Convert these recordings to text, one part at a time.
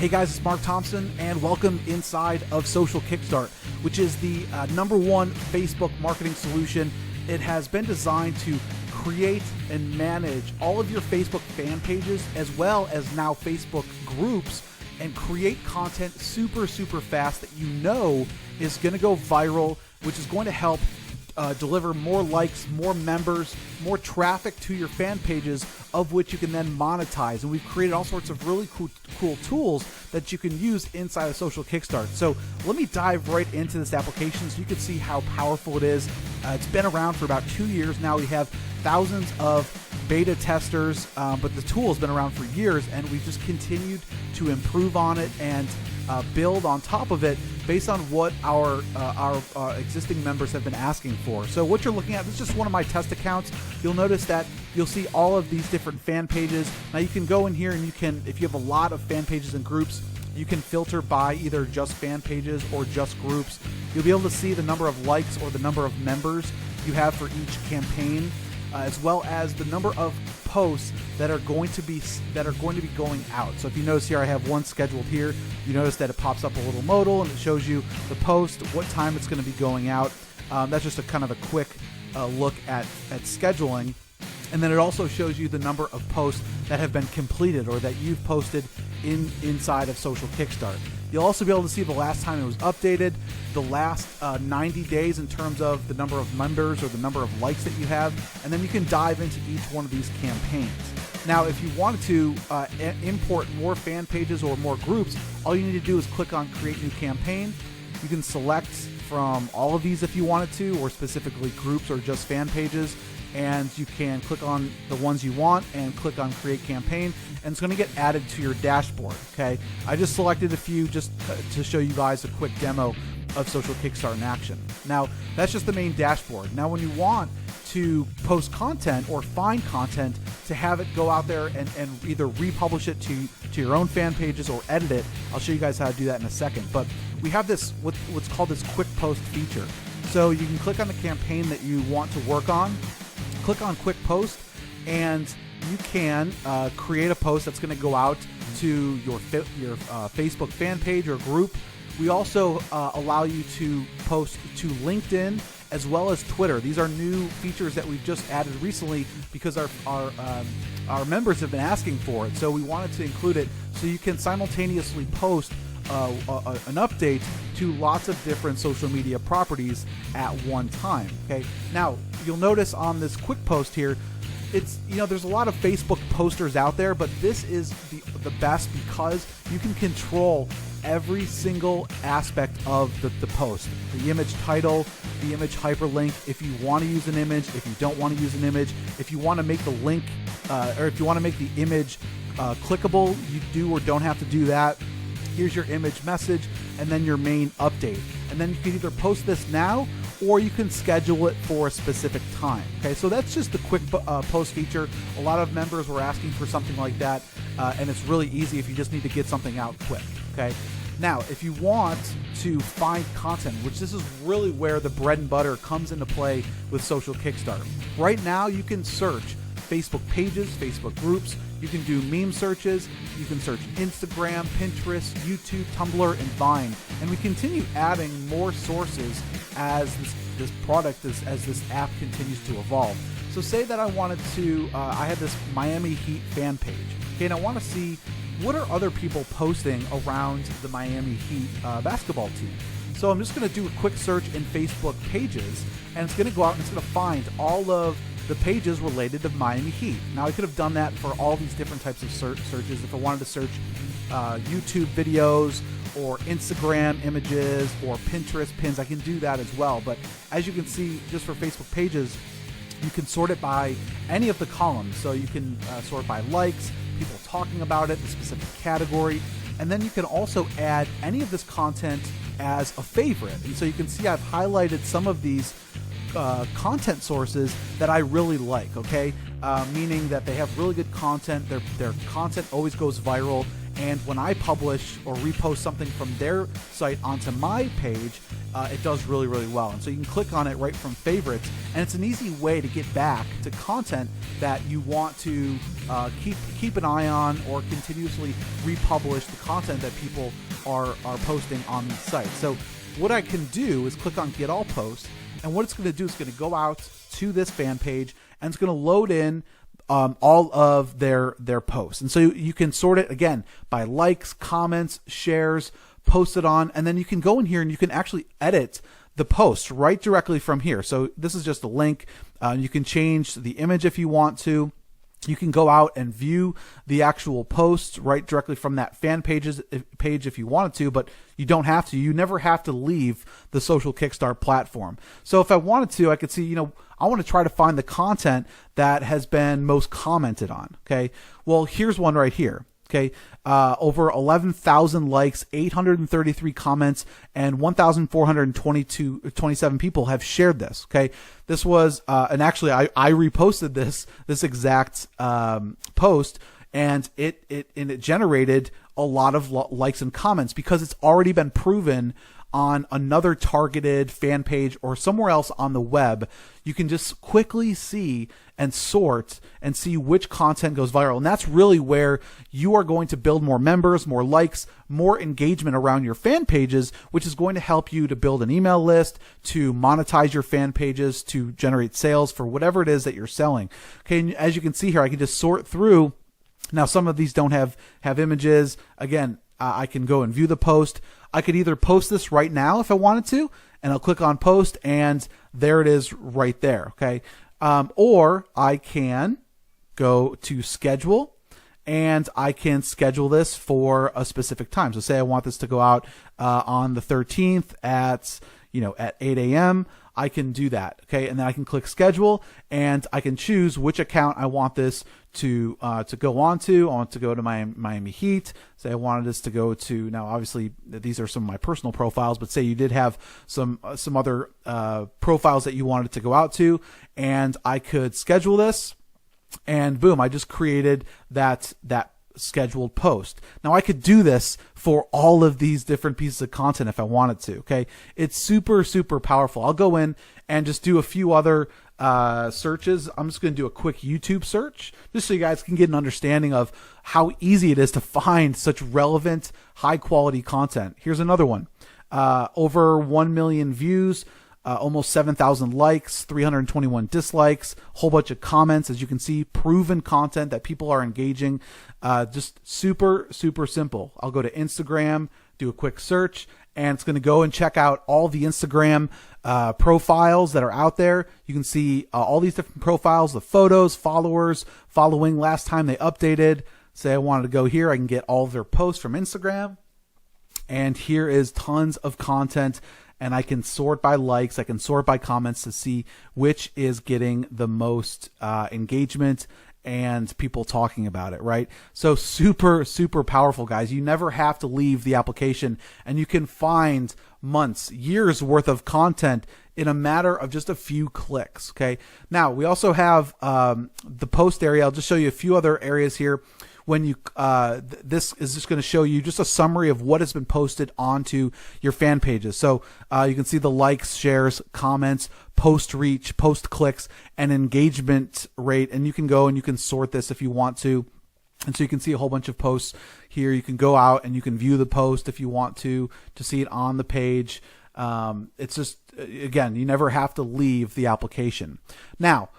Hey guys, it's Mark Thompson, and welcome inside of Social Kickstart, which is the #1 Facebook marketing solution. It has been designed to create and manage all of your Facebook fan pages, as well as now Facebook groups, and create content super fast that you know is going to go viral, which is going to help deliver more likes, more members, more traffic to your fan pages, of which you can then monetize. And we've created all sorts of really cool tools that you can use inside of Social Kickstart. So let me dive right into this application so you can see how powerful it is. It's been around for about 2 years now. We have thousands of beta testers, but the tool has been around for years, and we've just continued to improve on it and build on top of it based on what our existing members have been asking for. So what you're looking at, this is just one of my test accounts. You'll notice that you'll see all of these different fan pages. Now you can go in here and you can, if you have a lot of fan pages and groups, you can filter by either just fan pages or just groups. You'll be able to see the number of likes or the number of members you have for each campaign, as well as the number of posts that are going to be going out. So if you notice here, I have one scheduled here. You notice that it pops up a little modal and it shows you the post, what time it's going to be going out. That's just a kind of a quick look at scheduling. And then it also shows you the number of posts that have been completed or that you've posted inside of Social Kickstart. You'll also be able to see the last time it was updated, the last 90 days in terms of the number of members or the number of likes that you have, and then you can dive into each one of these campaigns. Now, if you wanted to import more fan pages or more groups, all you need to do is click on Create New Campaign. You can select from all of these if you wanted to, or specifically groups or just fan pages, and you can click on the ones you want and click on Create Campaign, and it's going to get added to your dashboard. Okay, I just selected a few just to show you guys a quick demo of Social Kickstart in action. Now, that's just the main dashboard. Now, when you want to post content or find content to have it go out there and either republish it to your own fan pages or edit it, I'll show you guys how to do that in a second. But we have this what's called this quick post feature. So you can click on the campaign that you want to work on, click on quick post, and you can create a post that's going to go out to your Facebook fan page or group. We also allow you to post to LinkedIn as well as Twitter. These are new features that we've just added recently because our members have been asking for it. So we wanted to include it so you can simultaneously post an update to lots of different social media properties at one time. Okay. Now you'll notice on this quick post here, it's, there's a lot of Facebook posters out there, but this is the best because you can control every single aspect of the post. The image title, the image hyperlink, if you want to use an image, if you don't want to use an image, if you want to make the link, or if you want to make the image clickable, you do or don't have to do that. Here's your image message, and then your main update. And then you can either post this now, or you can schedule it for a specific time. Okay, so that's just the quick post feature. A lot of members were asking for something like that, and it's really easy if you just need to get something out quick. Okay, now if you want to find content, which this is really where the bread and butter comes into play with Social Kickstart. Right now you can search Facebook pages, Facebook groups, you can do meme searches, you can search Instagram, Pinterest, YouTube, Tumblr, and Vine. And we continue adding more sources as this product, as this app continues to evolve. So say that I wanted to, I have this Miami Heat fan page, okay, and I want to see what are other people posting around the Miami Heat basketball team. So I'm just going to do a quick search in Facebook pages, and it's going to go out and it's going to find all of the pages related to Miami Heat. Now I could have done that for all these different types of searches. If I wanted to search YouTube videos or Instagram images or Pinterest pins, I can do that as well. But as you can see, just for Facebook pages, you can sort it by any of the columns. So you can sort by likes, people talking about it, the specific category, and then you can also add any of this content as a favorite. And so you can see I've highlighted some of these content sources that I really like, okay? Meaning that they have really good content, their content always goes viral, And when I publish or repost something from their site onto my page, it does really, really well. And so you can click on it right from favorites, and it's an easy way to get back to content that you want to keep an eye on, or continuously republish the content that people are posting on these sites. So what I can do is click on Get All Posts, and what it's going to do is going to go out to this fan page, and it's going to load in all of their posts. And so you can sort it again by likes, comments, shares, posted on, and then you can go in here and you can actually edit the post right directly from here. So this is just a link. You can change the image if you want to. You can go out and view the actual posts right directly from that fan page if you wanted to, but you don't have to. You never have to leave the Social Kickstart platform. So if I wanted to, I could see, I want to try to find the content that has been most commented on. Okay. Well, here's one right here. Okay. Over 11,000 likes, 833 comments, and 1,427 people have shared this. Okay. This was, and actually I reposted this exact, post, and it generated a lot of likes and comments because it's already been proven on another targeted fan page or somewhere else on the web. You can just quickly see and sort and see which content goes viral. And that's really where you are going to build more members, more likes, more engagement around your fan pages, which is going to help you to build an email list, to monetize your fan pages, to generate sales for whatever it is that you're selling. Okay, and as you can see here, I can just sort through. Now, some of these don't have images. Again, I can go and view the post. I could either post this right now if I wanted to, and I'll click on post, and there it is right there. Okay. Or I can go to schedule, and I can schedule this for a specific time. So say I want this to go out on the 13th at 8 a.m. I can do that. Okay. And then I can click schedule, and I can choose which account I want this to go on to. I want to go to my Miami Heat. Say I wanted this to go to, now obviously these are some of my personal profiles, but say you did have some other profiles that you wanted it to go out to, and I could schedule this, and boom, I just created that scheduled post. Now I could do this for all of these different pieces of content if I wanted to. Okay. It's super, super powerful. I'll go in and just do a few other searches. I'm just going to do a quick YouTube search just so you guys can get an understanding of how easy it is to find such relevant, high quality content. Here's another one. Over 1 million views, almost 7,000 likes, 321 dislikes, whole bunch of comments. As you can see, proven content that people are engaging. Just super, super simple. I'll go to Instagram, do a quick search, and it's going to go and check out all the Instagram profiles that are out there. You can see all these different profiles, the photos, followers, following, last time they updated. Say I wanted to go here, I can get all of their posts from Instagram. And here is tons of content, and I can sort by likes, I can sort by comments to see which is getting the most engagement and people talking about it, right? So super, super powerful, guys. You never have to leave the application, and you can find months, years worth of content in a matter of just a few clicks. Okay. Now we also have the post area. I'll just show you a few other areas here. When you this is just going to show you just a summary of what has been posted onto your fan pages. So you can see the likes, shares, comments, post reach, post clicks, and engagement rate. And you can go and you can sort this if you want to. And so you can see a whole bunch of posts here. You can go out and you can view the post if you want to see it on the page. It's just, again, you never have to leave the application. Now,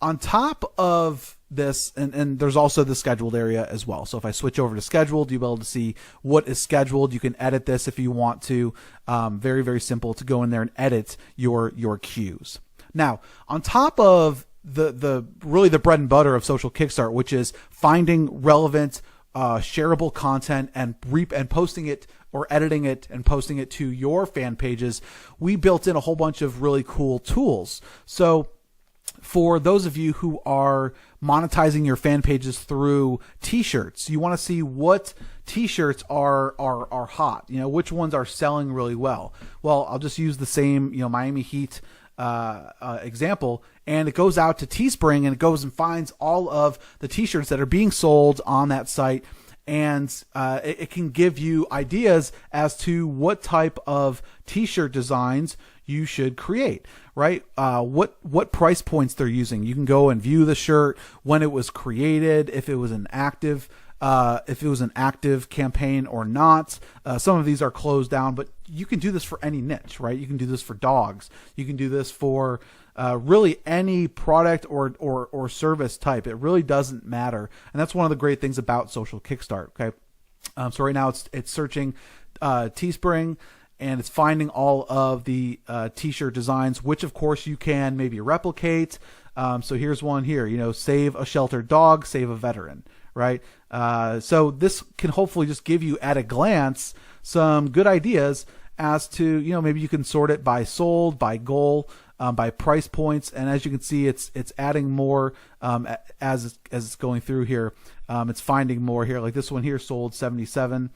on top of this, and there's also the scheduled area as well. So if I switch over to scheduled, you'll be able to see what is scheduled. You can edit this if you want to. Very, very simple to go in there and edit your queues. Now, on top of the really the bread and butter of Social Kickstart, which is finding relevant, shareable content and posting it or editing it and posting it to your fan pages, we built in a whole bunch of really cool tools. So for those of you who are monetizing your fan pages through t-shirts, you want to see what t-shirts are hot, which ones are selling really well. Well, I'll just use the same, Miami Heat example, and it goes out to Teespring and it goes and finds all of the t-shirts that are being sold on that site, and it can give you ideas as to what type of t-shirt designs you should create, right? What price points they're using. You can go and view the shirt, when it was created, if it was an active campaign or not. Some of these are closed down, but you can do this for any niche, right? You can do this for dogs. You can do this for really any product or service type. It really doesn't matter. And that's one of the great things about Social Kickstart. Okay. So right now it's searching Teespring, and it's finding all of the t-shirt designs, which of course you can maybe replicate. So here's one here, save a sheltered dog, save a veteran, right? So this can hopefully just give you at a glance some good ideas as to, maybe you can sort it by sold, by goal, by price points. And as you can see, it's adding more as it's going through here. It's finding more here, like this one here sold 77.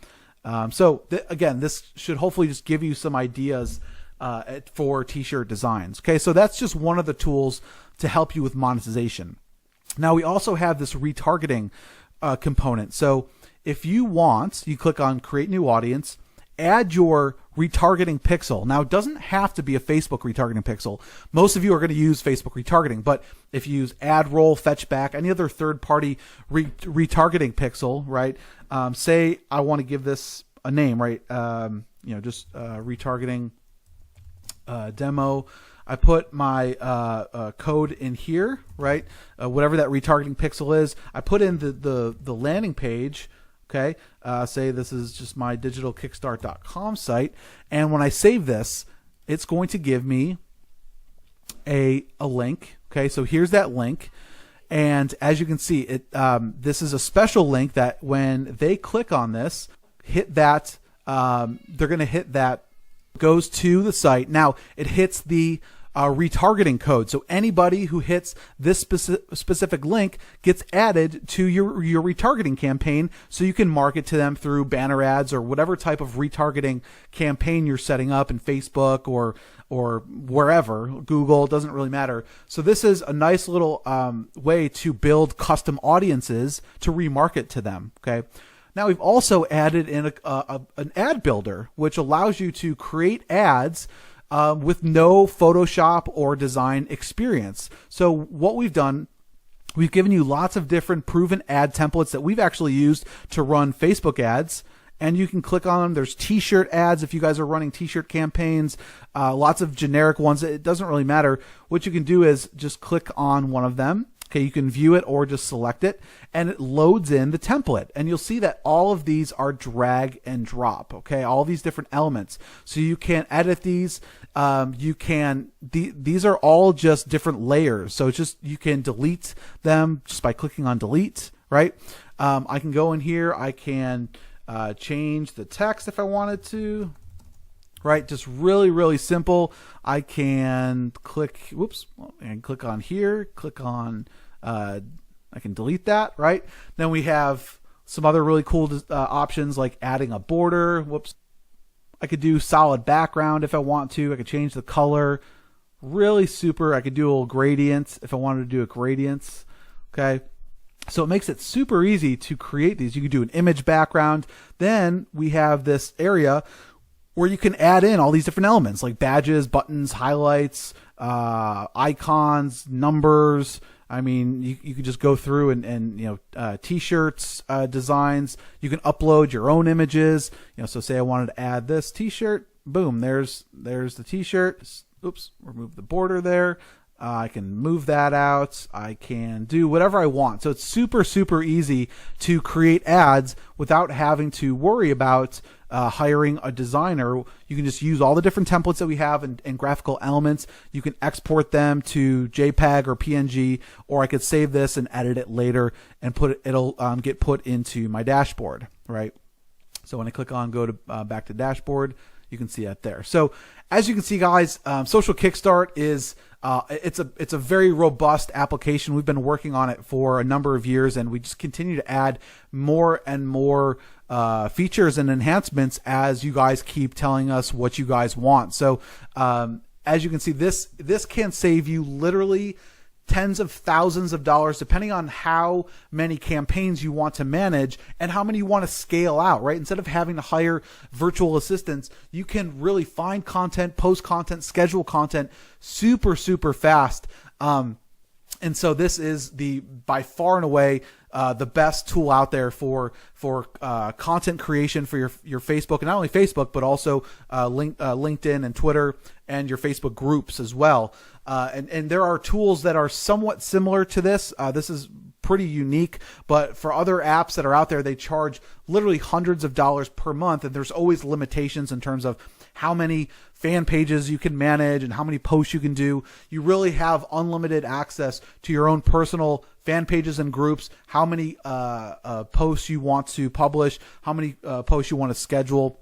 So again, this should hopefully just give you some ideas for t-shirt designs. Okay, so that's just one of the tools to help you with monetization. Now we also have this retargeting component. So if you want, you click on create new audience, add your retargeting pixel. Now it doesn't have to be a Facebook retargeting pixel. Most of you are going to use Facebook retargeting, but if you use ad roll, fetchback, any other third-party retargeting pixel, right? Say I want to give this a name, right? Just retargeting demo. I put my code in here, right? Whatever that retargeting pixel is. I put in the landing page. Okay, say this is just my digitalkickstart.com site, and when I save this, it's going to give me a link. Okay, so here's that link, and as you can see, this is a special link that when they click on this, hit that, they're going to hit that, goes to the site. Now it hits the retargeting code. So anybody who hits this specific link gets added to your retargeting campaign, so you can market to them through banner ads or whatever type of retargeting campaign you're setting up in Facebook or wherever, Google, doesn't really matter. So this is a nice little way to build custom audiences to remarket to them. Okay. Now we've also added in an ad builder, which allows you to create ads with no Photoshop or design experience. So what we've done, we've given you lots of different proven ad templates that we've actually used to run Facebook ads, and you can click on them. There's t-shirt ads if you guys are running t-shirt campaigns, lots of generic ones. It doesn't really matter. What you can do is just click on one of them. Okay, you can view it or just select it, and it loads in the template, and you'll see that all of these are drag and drop. Okay, all these different elements, so you can edit these. These are all just different layers, so it's just, you can delete them just by clicking on delete, right? I can go in here, I can change the text if I wanted to, right? Just really simple. I can click, and click on here, click on, I can delete that, right? Then we have some other really cool options like adding a border. I could do solid background if I want to. I could change the color. Really super. I could do a little gradient if I wanted to do a gradient. Okay. So it makes it super easy to create these. You can do an image background. Then we have this area where you can add in all these different elements like badges, buttons, highlights, icons, numbers. I mean, you could just go through and t-shirts, designs. You can upload your own images. So say I wanted to add this t-shirt. Boom, there's the t-shirt. Oops, remove the border there. I can move that out. I can do whatever I want. So it's super easy to create ads without having to worry about hiring a designer. You can just use all the different templates that we have and graphical elements. You can export them to JPEG or PNG, or I could save this and edit it later and it'll get put into my dashboard, right? So when I click on go to back to dashboard, you can see that there. So as you can see, guys, Social Kickstart is it's a very robust application. We've been working on it for a number of years, and we just continue to add more and more features and enhancements as you guys keep telling us what you guys want. So as you can see, this can save you literally tens of thousands of dollars, depending on how many campaigns you want to manage and how many you want to scale out, right? Instead of having to hire virtual assistants, you can really find content, post content, schedule content super, super fast. And so this is by far and away the best tool out there for content creation for your Facebook, and not only Facebook, but also LinkedIn and Twitter and your Facebook groups as well. And there are tools that are somewhat similar to this. This is pretty unique, but for other apps that are out there, they charge literally hundreds of dollars per month, and there's always limitations in terms of how many fan pages you can manage and how many posts you can do. You really have unlimited access to your own personal fan pages and groups, how many posts you want to publish, how many posts you want to schedule.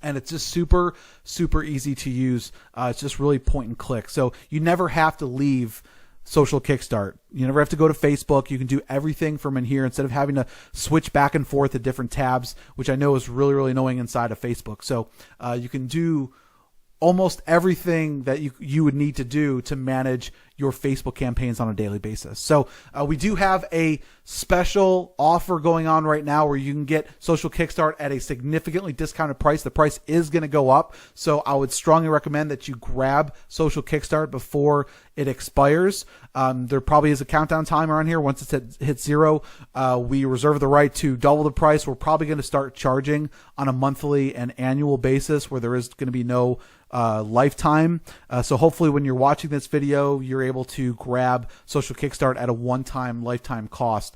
And it's just super, super easy to use. It's just really point and click. So you never have to leave Social Kickstart. You never have to go to Facebook. You can do everything from in here instead of having to switch back and forth to different tabs, which I know is really, really annoying inside of Facebook. So you can do almost everything that you would need to do to manage your Facebook campaigns on a daily basis. So we do have a special offer going on right now where you can get Social Kickstart at a significantly discounted price. The price is going to go up, so I would strongly recommend that you grab Social Kickstart before it expires. There probably is a countdown timer on here. Once it hits 0, we reserve the right to double the price. We're probably going to start charging on a monthly and annual basis where there is going to be no lifetime. So hopefully when you're watching this video, you're able to grab Social Kickstart at a one-time lifetime cost,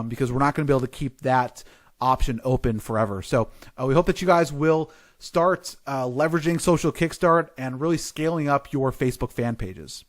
because we're not going to be able to keep that option open forever. So we hope that you guys will start leveraging Social Kickstart and really scaling up your Facebook fan pages.